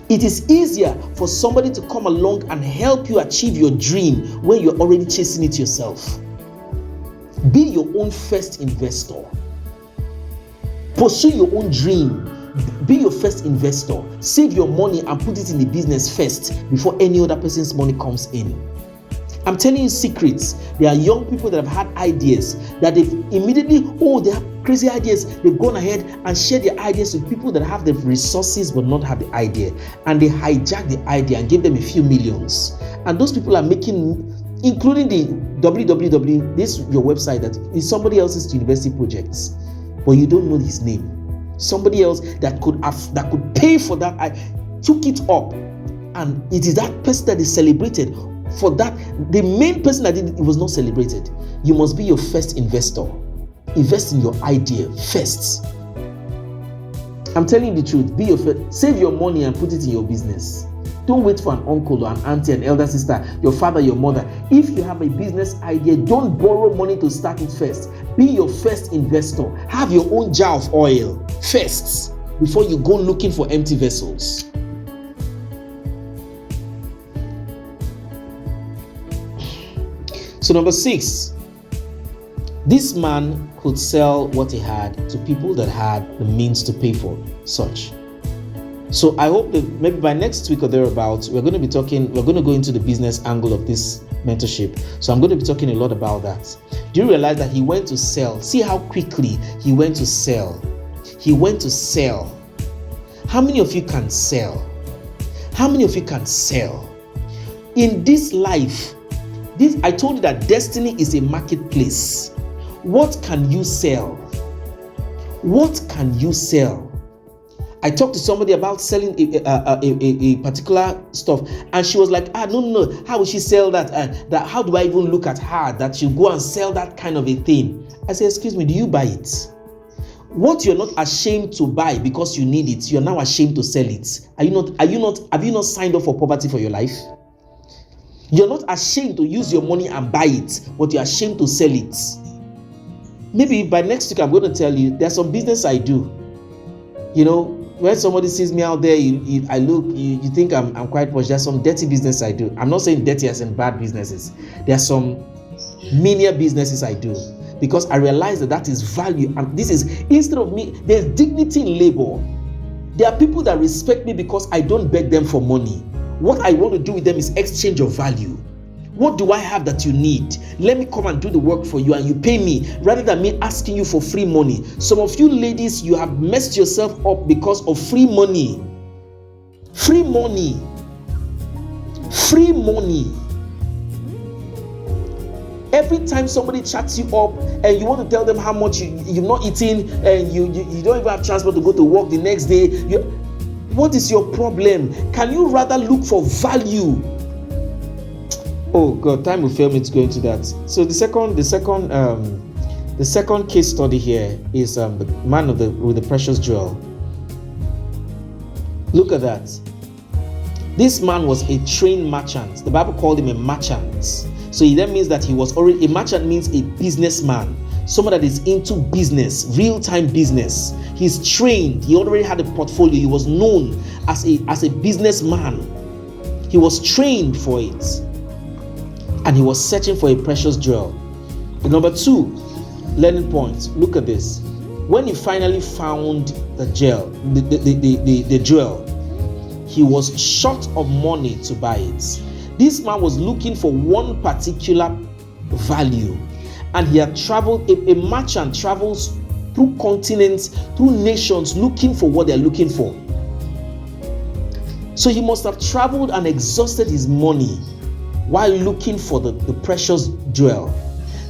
It is easier for somebody to come along and help you achieve your dream when you're already chasing it yourself. Be your own first investor. Pursue your own dream. Be your first investor. Save your money and put it in the business first before any other person's money comes in. I'm telling you secrets. There are young people that have had ideas that they've immediately, they have crazy ideas. They've gone ahead and shared their ideas with people that have the resources but not have the idea. And they hijack the idea and give them a few millions. And those people are making, including the www, this your website that is somebody else's university projects, but you don't know his name. Somebody else that could pay for that, I took it up, and it is that person that is celebrated. For that, the main person that did it was not celebrated. You must be your first investor. Invest in your idea first. I'm telling you the truth. Be your first. Save your money and put it in your business. Don't wait for an uncle or an auntie, an elder sister, your father, your mother. If you have a business idea, don't borrow money to start it first. Be your first investor. Have your own jar of oil first before you go looking for empty vessels. So number 6, this man could sell what he had to people that had the means to pay for such. So I hope that maybe by next week or thereabouts, we're going to go into the business angle of this mentorship. So I'm going to be talking a lot about that. Do you realize that he went to sell? See how quickly he went to sell. He went to sell. How many of you can sell? How many of you can sell? In this life, I told you that destiny is a marketplace. What can you sell? What can you sell? I talked to somebody about selling a particular stuff, and she was like, no, how will she sell that? How do I even look at her that she'll go and sell that kind of a thing? I said, excuse me, do you buy it? What you're not ashamed to buy because you need it, you're now ashamed to sell it. Have you not signed up for poverty for your life? You're not ashamed to use your money and buy it, but you're ashamed to sell it. Maybe by next week, I'm going to tell you, there's some business I do. You know, when somebody sees me out there, you think I'm quite posh. There's some dirty business I do. I'm not saying dirty as in bad businesses. There's some menial businesses I do because I realize that is value. And this is, instead of me, there's dignity in labor. There are people that respect me because I don't beg them for money. What I want to do with them is exchange of value. What do I have that you need? Let me come and do the work for you and you pay me rather than me asking you for free money. Some of you ladies, you have messed yourself up because of free money. Free money. Free money. Every time somebody chats you up and you want to tell them how much you've not eaten and you don't even have transport to go to work the next day. What is your problem? Can you rather look for value? Oh God, time will fail me to go into that. So the second case study here is the man with the precious jewel. Look at that. This man was a trained merchant. The Bible called him a merchant. So that means that he was already, a merchant means a businessman, someone that is into business, real-time business. He's trained. He already had a portfolio. He was known as a businessman. He was trained for it. And he was searching for a precious jewel. Number 2, learning point. Look at this. When he finally found the jewel, he was short of money to buy it. This man was looking for one particular value, and he had traveled. A merchant travels through continents, through nations, looking for what they're looking for. So he must have traveled and exhausted his money while looking for the precious jewel.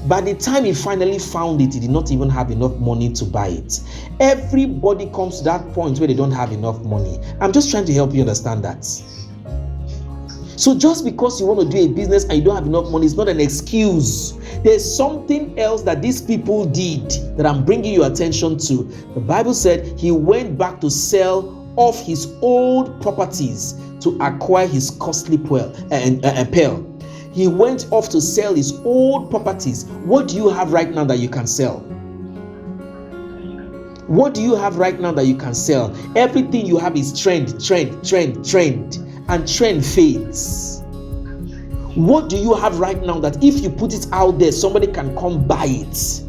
By the time he finally found it, he did not even have enough money to buy it. Everybody comes to that point where they don't have enough money. I'm just trying to help you understand that. So just because you want to do a business and you don't have enough money is not an excuse. There's something else that these people did that I'm bringing your attention to. The Bible said he went back to sell off his old properties to acquire his costly pearl. He went off to sell his old properties. What do you have right now that you can sell? What do you have right now that you can sell? Everything you have is trend, and trend fades. What do you have right now that if you put it out there, somebody can come buy it?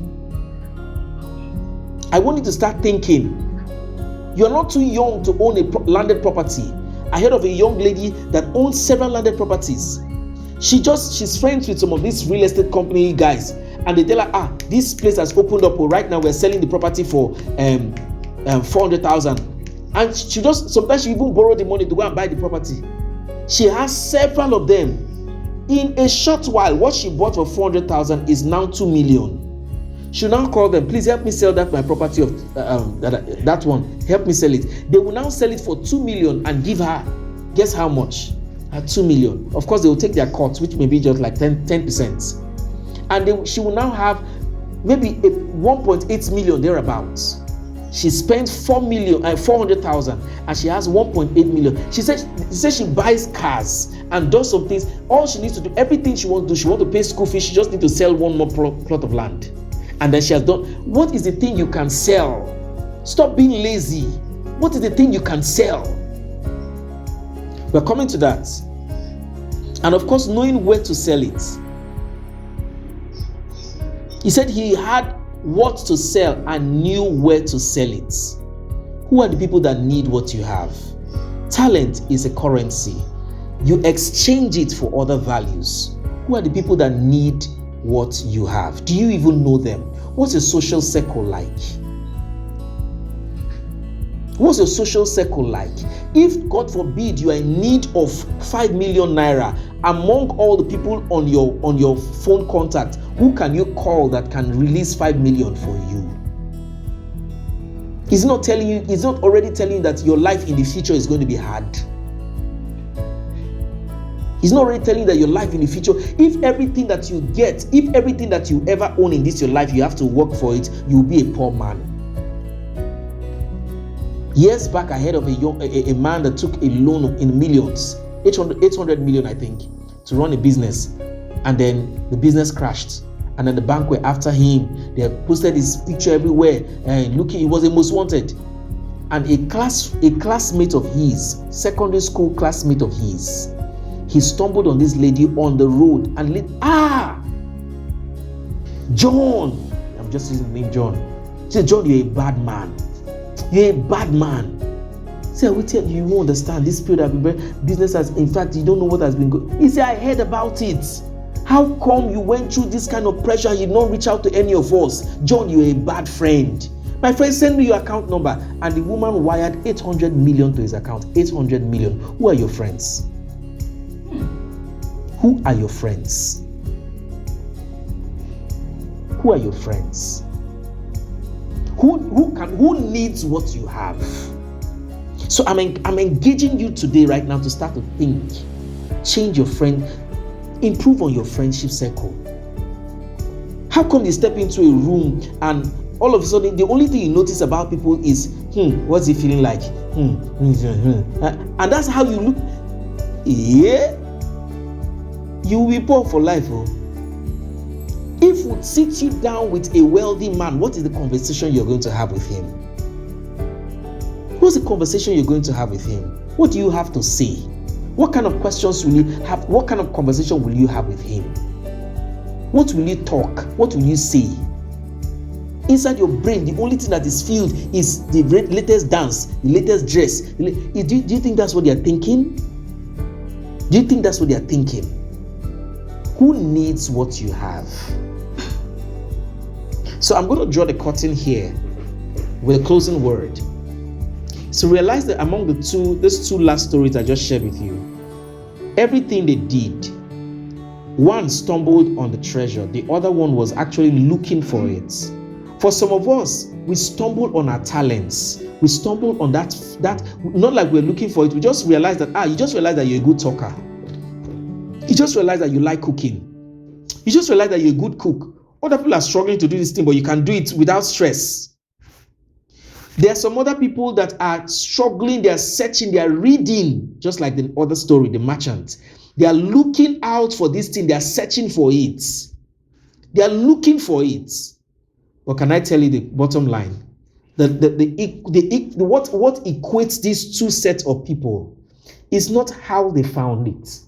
I want you to start thinking. You're not too young to own a landed property. I heard of a young lady that owns several landed properties. She's friends with some of these real estate company guys, and they tell her, this place has opened up. Right now we're selling the property for 400,000, and sometimes she even borrow the money to go and buy the property. She has several of them. In a short while, what she bought for 400,000 is now 2 million. She now call them, please help me sell that my property of that one. Help me sell it. They will now sell it for 2 million and give her, guess how much? 2 million. Of course, they will take their cut, which may be just like 10%. And she will now have maybe 1.8 million thereabouts. She spent 400,000 and she has 1.8 million. She said she buys cars and does some things. All she needs to do, everything she wants to do, she wants to pay school fees, she just needs to sell one more plot of land. And then she has done. What is the thing you can sell? Stop being lazy. What is the thing you can sell? We're coming to that. And of course, knowing where to sell it. He said he had what to sell and knew where to sell it. Who are the people that need what you have? Talent is a currency. You exchange it for other values. Who are the people that need what you have? Do you even know them? What's your social circle like? What's your social circle like? If, God forbid, you are in need of 5 million naira, among all the people on your phone contact, who can you call that can release 5 million for you? He's not already telling you that your life in the future is going to be hard. He's not already telling you that your life in the future, if everything that you get, if everything that you ever own in this your life, you have to work for it, you'll be a poor man. Years back, I heard of a man that took a loan in millions, 800 million, I think, to run a business, and then the business crashed. And then the bank were after him. They posted his picture everywhere, and looking, he was the most wanted. And a classmate of his, secondary school classmate of his, he stumbled on this lady on the road and John, I'm just using the name John. He said, John, you're a bad man. You're a bad man. Say, I will tell you, you won't understand. This period of business has, in fact, you don't know what has been going. He said, I heard about it. How come you went through this kind of pressure and you did not reach out to any of us? John, you're a bad friend. My friend, send me your account number. And the woman wired 800 million to his account. 800 million. Who are your friends? Who are your friends? Who are your friends? Who needs what you have? So I'm engaging you today, right now, to start to think, change your friend, improve on your friendship circle. How come you step into a room and all of a sudden the only thing you notice about people is, what's he feeling like? And that's how you look. Yeah, you will be poor for life. If we sit you down with a wealthy man, what is the conversation you're going to have with him? What's the conversation you're going to have with him? What do you have to say? What kind of questions will you have? What kind of conversation will you have with him? What will you talk? What will you say? Inside your brain, the only thing that is filled is the latest dance, the latest dress. Do you think that's what they're thinking? Do you think that's what they're thinking? Who needs what you have? So I'm going to draw the curtain here with a closing word. So realize that among these two last stories I just shared with you, everything they did, one stumbled on the treasure, the other one was actually looking for it. For some of us, we stumbled on our talents. We stumbled on that not like we're looking for it. We just realized that, you just realized that you're a good talker. You just realized that you like cooking. You just realized that you're a good cook. Other people are struggling to do this thing, but you can do it without stress. There are some other people that are struggling, they are searching, they are reading, just like the other story, the merchant. They are looking out for this thing, they are searching for it. They are looking for it. But can I tell you the bottom line? What equates these two sets of people is not how they found it.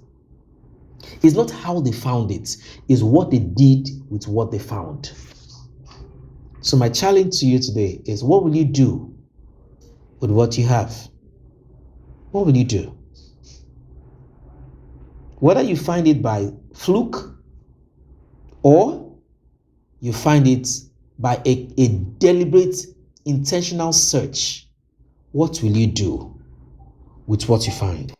It's not how they found it. It's what they did with what they found. So my challenge to you today is, what will you do with what you have? What will you do? Whether you find it by fluke or you find it by a deliberate, intentional search, what will you do with what you find?